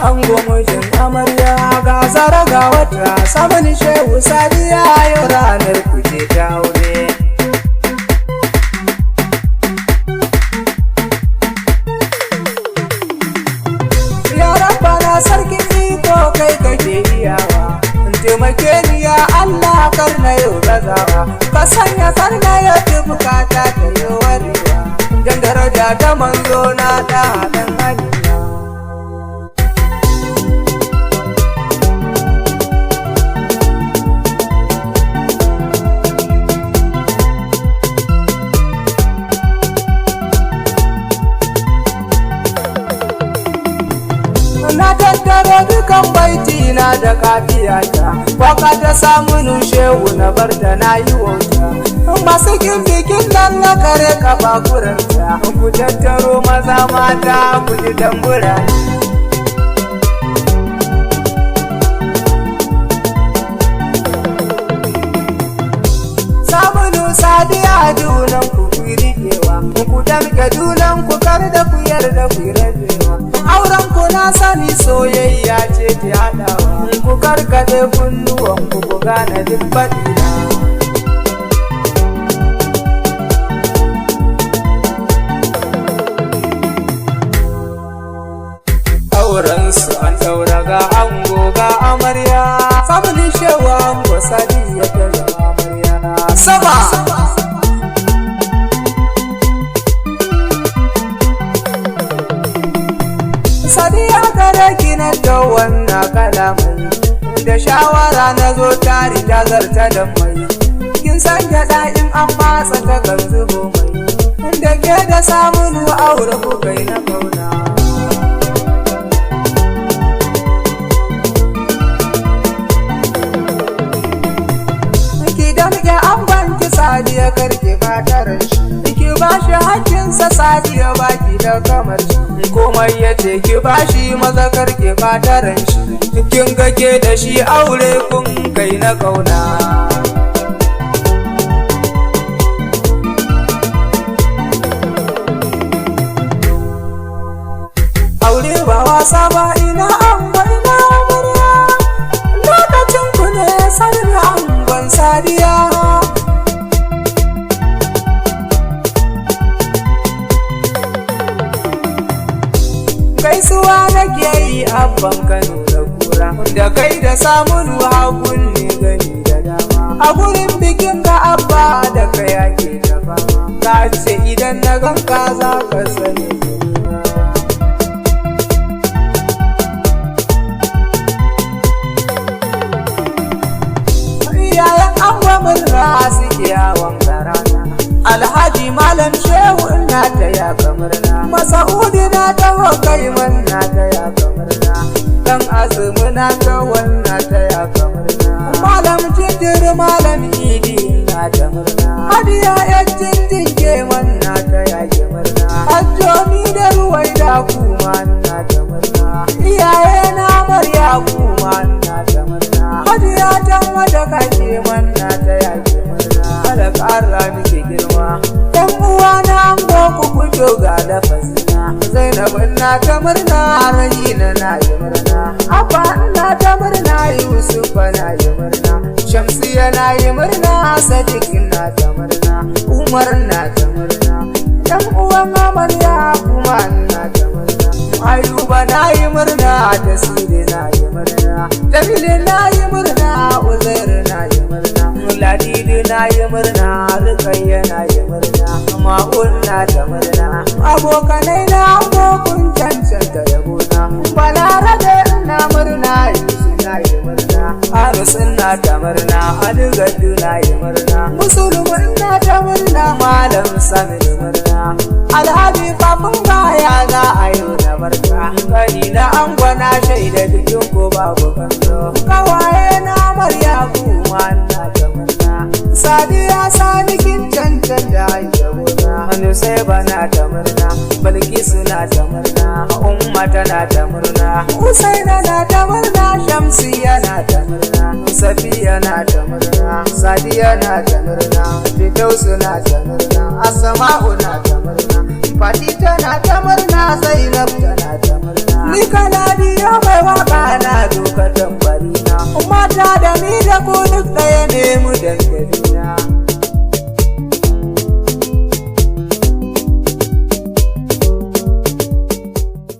ango mijin amarya ga zara ga wata saman shehu sadiya yau ranar kuje ta aure. Ya rabbana sarkin iko kai kake iyawa, taimake ni ya Allah kar na yau gazawa, ka sanya kar na yau bukata ta yi warewa, dan daraja ta manzo na da haɗin haniya. Na tattaro dukan baiti na da kafiyata, waka ta samu nushewu na bar da na yi wauta. Masu bikin nan na kare kafakuranta, ku tattaro maza mata ku ji tambura. Samunu sadiya junan ku rikewa, ku damke junan ku kar da ku yarda ku rabewa. Auren ku na sani soyayya ce ta haɗawa, ku karkaɗe kunnuwan ku gane duk faɗina. Auren su an ɗaura ga ango ga amarya, familin shewa ango sadiya ta zama amarya. Sama! Sadiya gare ki na da wannan kalamai, da shawara na zo tari da zarta da mai. Kin san gyaɗa in an matsa ta kan zubo mai, da ke da samun aure ku kai na kauna. Ki damke an banki Sadiya karki bataran shi, ki ba shi hakkinsa Sadiya baki da kamar shi. Komai ya ce ki bashi maza karke fataran shi, kin gake da shi aure kun kai na kauna. Aure ba wasa ba ina angon ina amarya, lokacin ku ne sanin angon Sadiya. Gaisuwa nake yi abban Kano da kura, da kai da samun hakun ne gani da dama. A gurin bikin ka abba da kai ake da fama, ka ce idan na ganka za ka sani. Iyayen ango murna suke yawon garana, Alhaji Malam Shehu ina ta ya kamarna, Masa'udi na taho kai manna ta ya kamarna, Dan Azumi na tawanna ta ya kamarna, Malam Jinjir Malam Idi na ta murna, Hadiya ya jinjin ke manna ta ya murna, Hajjomi da Ruwai da kuma na ta murna, iyaye na Marya kuma na ta murna, Hadiya ta wata kake manna ta ya murna, kada ƙara miki girma. Ɗan uwa na ango ku fito ga lafazina, Zainabu na ta murna, Rahina na yi murna, Abba na ta murna, Yusufa na yi murna, Shamsiya na yi murna, Sadiq na ta murna, Umar na ta murna, ɗan uwan amarya kuma na ta murna, Ayuba na yi murna, Tasiri na yi murna, Jamilu na yi murna, Uzair na yi murna, Ladidi na yi murna, Rukayya na yi murna, Ma'un na ta murna, abokanai na kun cancanta yabona, Balarabe na murna, Yusuf na yi murna, Arusun na ta murna, Aligadu na yi murna, Musulmin na ta murna, Malam Samin murna, Alhaji Fafin baya za a yau na barka, gani na ango na shaida jikin ko babu kanzo, kawaye na Marya kuma na ta murna, Sadiya Sani kin cancanta yabona, Hannu sai bana ta murna, Balkisu na ta murna, Umma tana ta murna, Usaina na ta murna, Shamsiya na ta murna, Safiya na ta murna, Sadiya na ta murna, Fidausu na ta murna, Asma'u na ta murna, Fati tana ta murna, Zainab tana ta murna, ni kana diya mai tambari na mata da ni da ku duk ɗaya ne mu dangali na